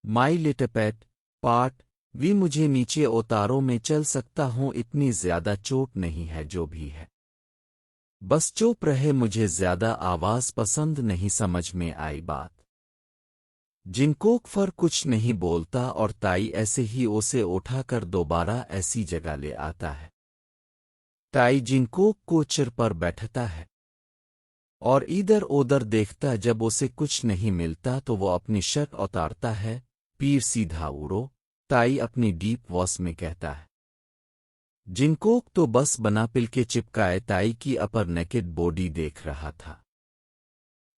माई little pet पार्ट वी मुझे नीचे उतारो में चल सकता हूँ इतनी ज्यादा चोट नहीं है जो भी है बस चुप रहे मुझे ज्यादा आवाज पसंद नहीं समझ में आई बात जिनकोक फर कुछ नहीं बोलता और ताई ऐसे ही उसे उठाकर दोबारा ऐसी जगह ले आता है ताई जिनकोक को चिर पर बैठता है और इधर उधर देखता जब उसे कुछ नहीं मिलता तो वो अपनी शर्ट उतारता है पीर सीधा उड़ो ताई अपनी डीप वॉइस में कहता है जिनकोक तो बस बना पिल के चिपकाए ताई की अपर नेकेड बॉडी देख रहा था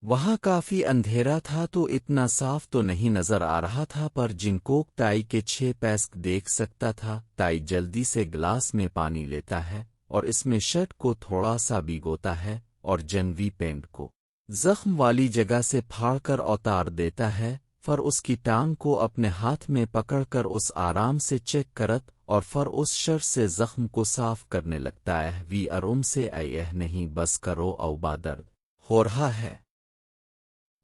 वहां काफी अंधेरा था तो इतना साफ तो नहीं नजर आ रहा था पर जिनकोक ताई के 6 पैस्क देख सकता था ताई जल्दी से ग्लास में पानी लेता है और इसमें शर्ट को थोड़ा सा भिगोता है और जनवी पेंट को जख्म वाली जगह से फाड़कर उतार देता है फर उसकी टांग को अपने हाथ में पकड़कर उस आराम से चेक करत और फर उस शर्ट से जख्म को साफ करने लगता है वी आराम से आयह नहीं बस करो औबा दर्द हो रहा है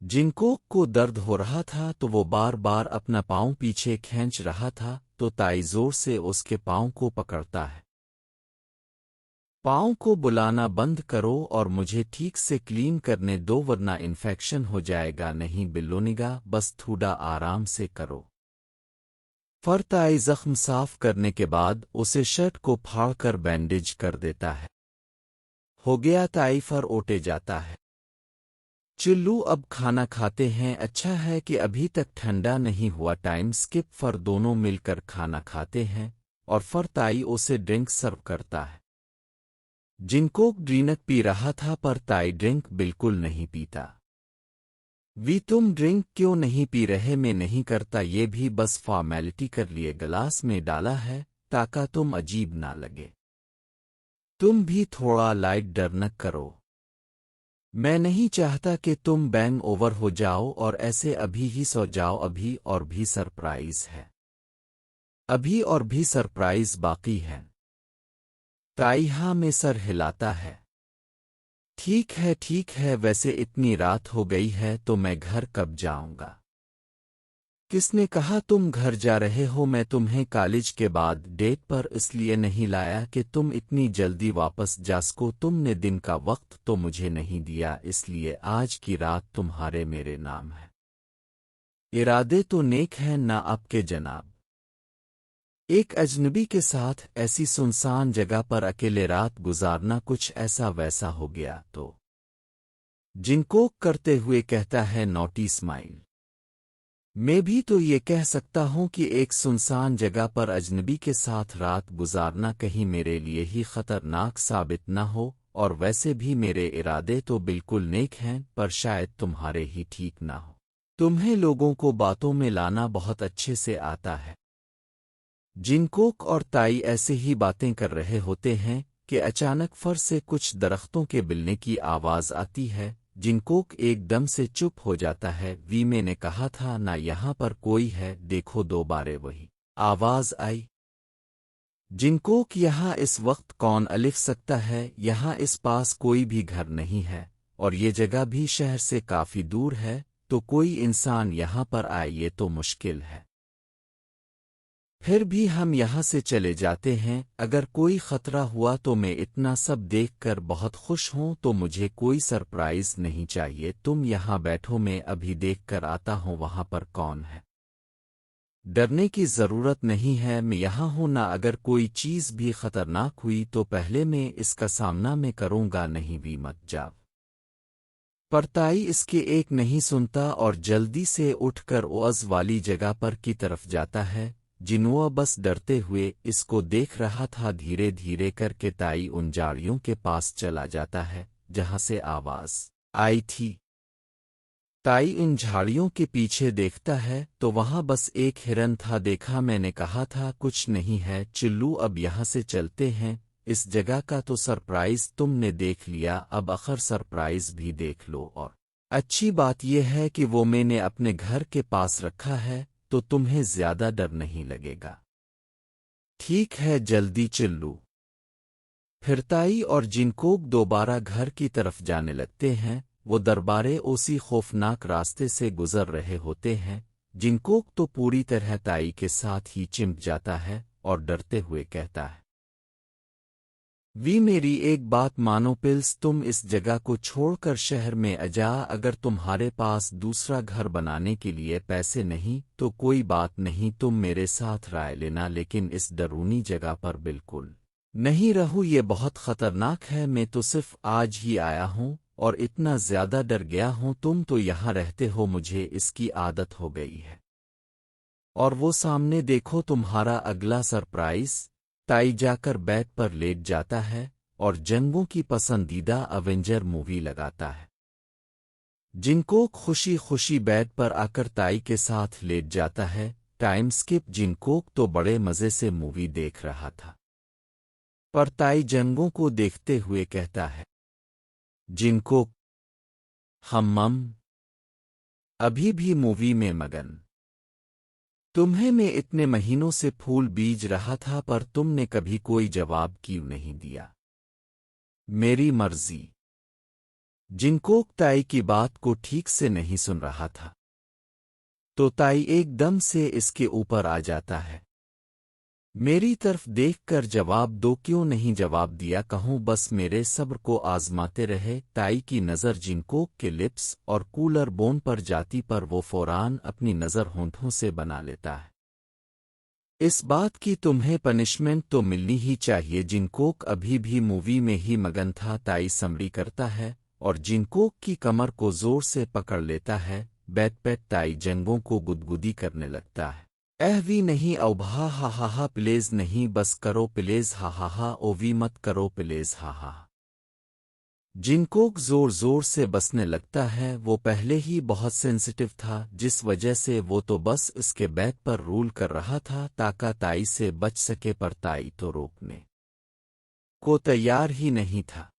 जिनकोक को दर्द हो रहा था तो वो बार बार अपना पाँव पीछे खींच रहा था तो ताई जोर से उसके पाँव को पकड़ता है पाँव को बुलाना बंद करो और मुझे ठीक से क्लीन करने दो वरना इन्फेक्शन हो जाएगा नहीं बिल्लोनिगा बस थोड़ा आराम से करो फर ताई जख्म साफ करने के बाद उसे शर्ट को फाड़कर बैंडेज कर देता है हो गया ताई फर ओटे जाता है चिल्लू अब खाना खाते हैं अच्छा है कि अभी तक ठंडा नहीं हुआ टाइम स्किप फर दोनों मिलकर खाना खाते हैं और फर ताई उसे ड्रिंक सर्व करता है जिनकोक ड्रिंक पी रहा था पर ताई ड्रिंक बिल्कुल नहीं पीता वी तुम ड्रिंक क्यों नहीं पी रहे मैं नहीं करता ये भी बस फॉर्मेलिटी कर लिए गिलास में डाला है ताकि तुम अजीब ना लगे तुम भी थोड़ा लाइट डरनक करो मैं नहीं चाहता कि तुम बैंग ओवर हो जाओ और ऐसे अभी ही सो जाओ अभी और भी सरप्राइज है अभी और भी सरप्राइज बाकी है ताई हाँ में सर हिलाता है ठीक है वैसे इतनी रात हो गई है तो मैं घर कब जाऊंगा किसने कहा तुम घर जा रहे हो मैं तुम्हें कॉलेज के बाद डेट पर इसलिए नहीं लाया कि तुम इतनी जल्दी वापस जा सको तुमने दिन का वक्त तो मुझे नहीं दिया इसलिए आज की रात तुम्हारे मेरे नाम है इरादे तो नेक हैं ना आपके जनाब एक अजनबी के साथ ऐसी सुनसान जगह पर अकेले रात गुजारना कुछ ऐसा वैसा हो गया तो जिनकोक करते हुए कहता है नॉटी स्माइल मैं भी तो ये कह सकता हूँ कि एक सुनसान जगह पर अजनबी के साथ रात गुजारना कहीं मेरे लिए ही खतरनाक साबित न हो और वैसे भी मेरे इरादे तो बिल्कुल नेक हैं पर शायद तुम्हारे ही ठीक ना हो तुम्हें लोगों को बातों में लाना बहुत अच्छे से आता है जिनकोक और ताई ऐसे ही बातें कर रहे होते हैं कि अचानक फर से कुछ दरख्तों के बिलने की आवाज आती है जिनकोक एकदम से चुप हो जाता है वी मैंने कहा था ना यहाँ पर कोई है देखो दोबारे वही आवाज आई जिनकोक यहाँ इस वक्त कौन अलिफ सकता है यहाँ इस पास कोई भी घर नहीं है और ये जगह भी शहर से काफी दूर है तो कोई इंसान यहाँ पर आए ये तो मुश्किल है फिर भी हम यहाँ से चले जाते हैं अगर कोई खतरा हुआ तो मैं इतना सब देखकर बहुत खुश हूँ तो मुझे कोई सरप्राइज नहीं चाहिए तुम यहाँ बैठो मैं अभी देखकर आता हूँ वहाँ पर कौन है डरने की जरूरत नहीं है मैं यहाँ हूँ ना अगर कोई चीज भी खतरनाक हुई तो पहले मैं इसका सामना मैं करूँगा नहीं भी मत जाओ पर ताई इसके एक नहीं सुनता और जल्दी से उठकर ओअज वाली जगह पर की तरफ जाता है जिनोआ बस डरते हुए इसको देख रहा था धीरे धीरे करके ताई उन झाड़ियों के पास चला जाता है जहां से आवाज आई थी ताई इन झाड़ियों के पीछे देखता है तो वहां बस एक हिरन था देखा मैंने कहा था कुछ नहीं है चिल्लू अब यहां से चलते हैं इस जगह का तो सरप्राइज तुमने देख लिया अब आखिर सरप्राइज भी देख लो और अच्छी बात यह है कि वो मैंने अपने घर के पास रखा है तो तुम्हें ज्यादा डर नहीं लगेगा ठीक है जल्दी चिल्लू फिर ताई और जिनकोक दोबारा घर की तरफ जाने लगते हैं वो दरबारे उसी खौफनाक रास्ते से गुजर रहे होते हैं जिनकोक तो पूरी तरह ताई के साथ ही चिमट जाता है और डरते हुए कहता है, वी मेरी एक बात मानो पिल्स, तुम इस जगह को छोड़कर शहर में अजा। अगर तुम्हारे पास दूसरा घर बनाने के लिए पैसे नहीं तो कोई बात नहीं, तुम मेरे साथ राय लेना, लेकिन इस डरूनी जगह पर बिल्कुल नहीं रहूं, ये बहुत खतरनाक है। मैं तो सिर्फ आज ही आया हूं और इतना ज्यादा डर गया हूं, तुम तो यहाँ रहते हो, मुझे इसकी आदत हो गई है। और वो सामने देखो तुम्हारा अगला सरप्राइज। ताई जाकर बेड पर लेट जाता है और जंगों की पसंदीदा अवेंजर मूवी लगाता है। जिनको खुशी खुशी बेड पर आकर ताई के साथ लेट जाता है। Time skip. जिनकोक तो बड़े मजे से मूवी देख रहा था, पर ताई जंगों को देखते हुए कहता है, जिनकोक, मम अभी भी मूवी में मगन। तुम्हें मैं इतने महीनों से फूल बीज रहा था पर तुमने कभी कोई जवाब क्यों नहीं दिया? मेरी मर्जी। जिनकोक ताई की बात को ठीक से नहीं सुन रहा था, तो ताई एकदम से इसके ऊपर आ जाता है। मेरी तरफ देखकर जवाब दो, क्यों नहीं जवाब दिया? कहूं बस मेरे सब्र को आजमाते रहे। ताई की नज़र जिनकोक के लिप्स और कूलर बोन पर जाती, पर वो फौरान अपनी नज़र होंठों से बना लेता है। इस बात की तुम्हें पनिशमेंट तो मिलनी ही चाहिए। जिनकोक अभी भी मूवी में ही मगन था। ताई समरी करता है और जिनकोक की कमर को जोर से पकड़ लेता है। बेड पे ताई जंगों को गुदगुदी करने लगता है। वी नहीं औभा, हा प्लेज नहीं, बस करो प्लेज, हा ओवी मत करो प्लेज, हा। जिनकोक जोर जोर से बसने लगता है। वो पहले ही बहुत सेंसिटिव था, जिस वजह से वो तो बस इसके बेड पर रूल कर रहा था ताकि ताई से बच सके, पर ताई तो रोकने को तैयार ही नहीं था।